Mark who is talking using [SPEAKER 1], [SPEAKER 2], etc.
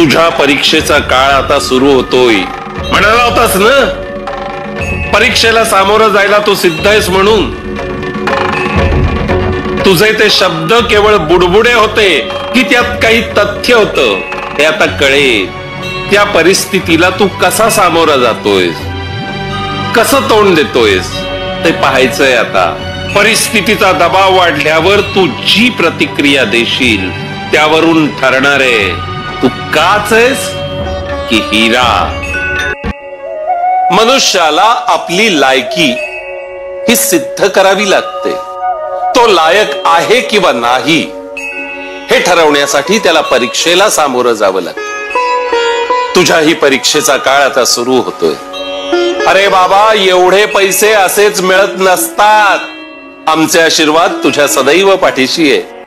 [SPEAKER 1] तुझ्या परीक्षेचा काळ आता सुरू होतोय म्हणाला होतास ना, परीक्षेला सामोरं जायला तू सिद्ध आहेस म्हणून. तुझे ते शब्द केवळ बुडबुडे होते की त्यात काही तथ्य होतं हे आता कळे. त्या परिस्थितीला तू कसा सामोरा जातोयस, कसं तोंड देतोयस ते पाहायचंय आता. परिस्थितीचा दबाव वाढल्यावर तू जी प्रतिक्रिया देशील त्यावरून ठरणार आहे तू काच आहेस की हिरा. मनुष्याला आपली लायकी ही सिद्ध करावी लागते. तो लायक आहे किंवा नाही हे ठरवण्यासाठी त्याला परीक्षेला सामोरं जावं लागतं. तुझ्याही परीक्षेचा काळ आता सुरू होतोय. अरे बाबा, एवढे पैसे असेच मिळत नसतात. आमचे आशीर्वाद तुझ्या सदैव पाठीशी आहे.